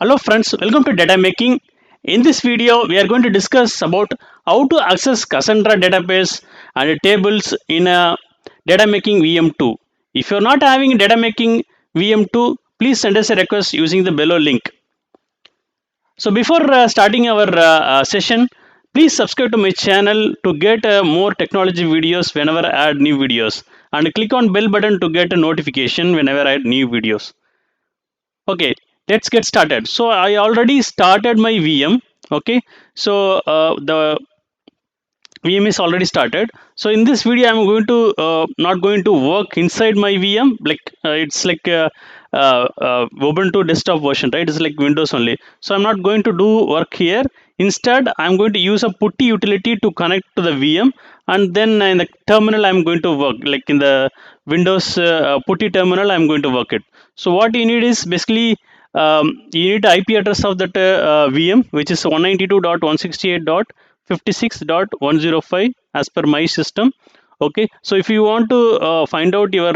Hello friends, welcome to Data Making. In this video, we are going to discuss about how to access Cassandra database and tables in a Data Making VM2. If you're not having Data Making VM2, please send us a request using the below link. So before starting our session, please subscribe to my channel to get more technology videos whenever I add new videos, and click on bell button to get a notification whenever I add new videos. Okay, let's get started. So I already started my VM. Okay, so the VM is already started. So in this video, I'm going to not going to work inside my VM. Like it's like Ubuntu desktop version, right? It's like Windows only. So I'm not going to do work here. Instead, I'm going to use a putty utility to connect to the VM, and then in the terminal, I'm going to work. Like in the Windows putty terminal, I'm going to work it. So what you need is basically you need the IP address of that VM, which is 192.168.56.105 as per my system. Okay, so if you want to find out your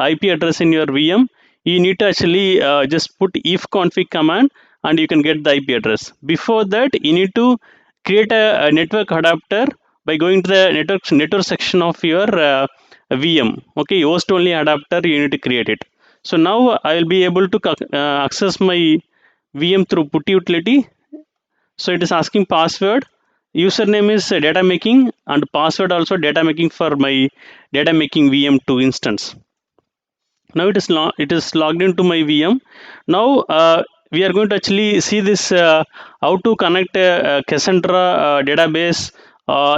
IP address in your VM, you need to actually just put if config command and you can get the IP address. Before that, you need to create a network adapter by going to the network section of your VM. Okay, host only adapter you need to create it. So now I will be able to access my VM through putty utility. So it is asking password. Username is data making and password also data making for my data making VM2 instance. Now it is logged into my VM. Now we are going to actually see this how to connect a Cassandra database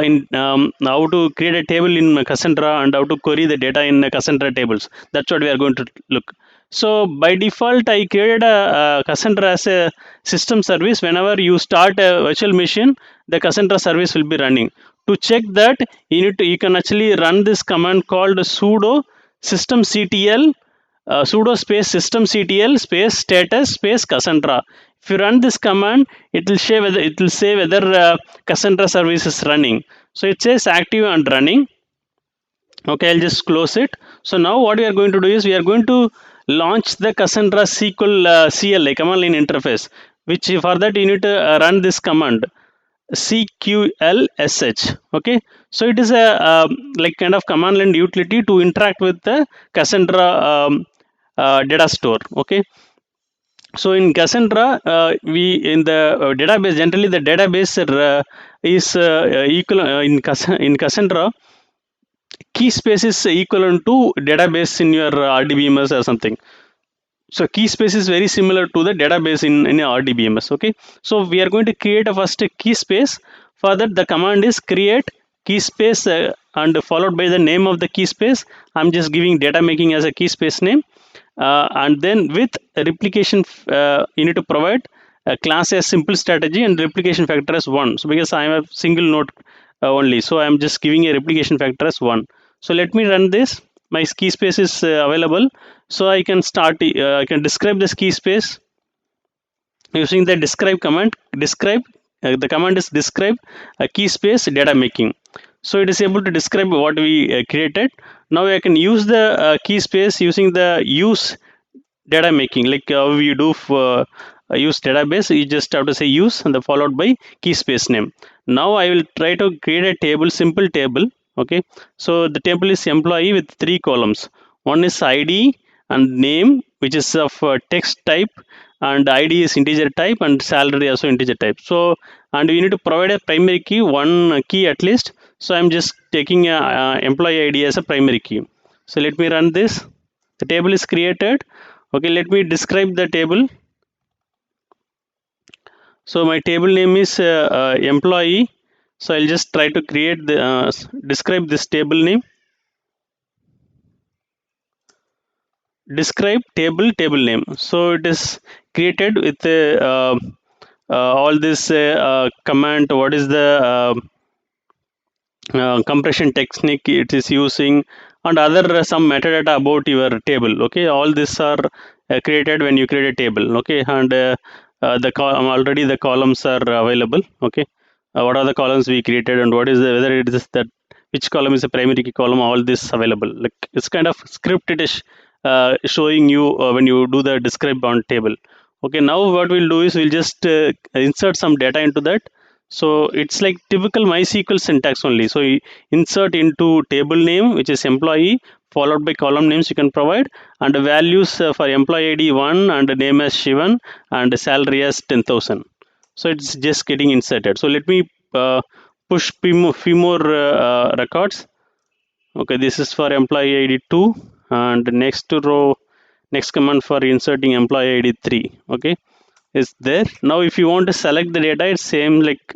in how to create a table in Cassandra and how to query the data in Cassandra tables. That's what we are going to look. So by default, I created a Cassandra as a system service. Whenever you start a virtual machine, the Cassandra service will be running. To check that, you can actually run this command called sudo systemctl sudo space systemctl space status space Cassandra. If you run this command, it will say whether Cassandra service is running. So it says active and running. Okay, I'll just close it. So now what we are going to do is we are going to launch the Cassandra SQL CLI command line interface, which for that you need to run this command CQLSH. Okay, so it is a like kind of command line utility to interact with the Cassandra data store. Okay, so in Cassandra, we in the database, generally the database is equal in Cassandra, key space is equivalent to database in your RDBMS or something. So key space is very similar to the database in RDBMS. Okay, so we are going to create a first key space. For that, the command is create key space and followed by the name of the key space. I'm just giving data making as a key space name, and then with replication, you need to provide a class as simple strategy and replication factor as 1. So because I am a single node only, so I'm just giving a replication factor as 1. So let me run this. My key space is available, so I can start. I can describe this key space using the describe command. Describe, the command is describe key space data making. So it is able to describe what we created. Now I can use the key space using the use data making, like how you do for use database. You just have to say use and then followed by key space name. Now I will try to create a table, simple table. Okay, so the table is employee with 3 columns. One is ID and name, which is of text type, and ID is integer type, and salary also integer type. So, and we need to provide a primary key, one key at least. So I'm just taking a employee ID as a primary key. So let me run this. The table is created. Okay, let me describe the table. So my table name is employee. So I'll just try to create the describe this table name. Describe table name. So it is created with all this command. What is the compression technique it is using, and other some metadata about your table. Okay, all these are created when you create a table. Okay, and already the columns are available. Okay, what are the columns we created, and what is the, whether it is that which column is a primary key column, all this available. Like it's kind of script, it is showing you when you do the describe on table. Okay, now what we'll do is we'll just insert some data into that. So it's like typical MySQL syntax only. So you insert into table name, which is employee, followed by column names you can provide, and the values for employee ID 1 and the name as Shivan and the salary as 10,000. So it's just getting inserted. So let me push few more records. Okay, this is for employee ID 2, and the next row, next command for inserting employee ID 3. Okay, is there. Now if you want to select the data, it's same like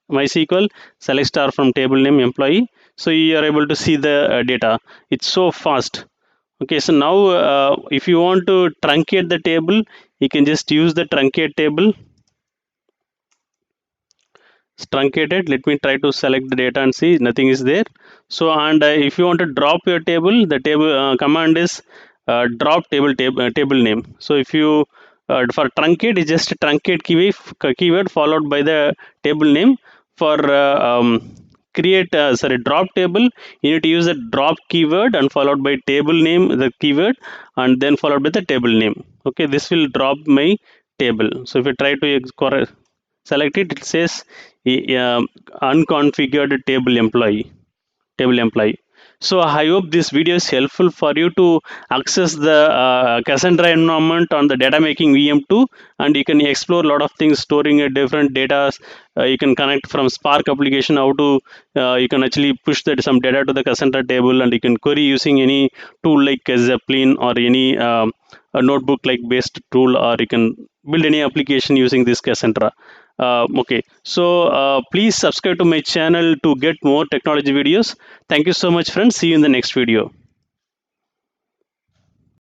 MySQL, select star from table name employee. So you are able to see the data. It's so fast. Okay, so now if you want to truncate the table, you can just use the truncate table. It's truncated. Let me try to select the data and see nothing is there. So, and if you want to drop your table, the table command is drop table name. So if you for truncate, it's just truncate keyword followed by the table name. For create sorry, drop table, you need to use the drop keyword and followed by table name, the keyword, and then followed by the table name. Okay, this will drop my table. So if you try to select it, it says unconfigured table employee. So I hope this video is helpful for you to access the Cassandra environment on the data making VM2, and you can explore a lot of things, storing a different data. You can connect from Spark application, how to you can actually push some data to the Cassandra table, and you can query using any tool like Zeppelin or any a notebook like based tool, or you can build any application using this Cassandra. Okay, so please subscribe to my channel to get more technology videos. Thank you so much, friends. See you in the next video.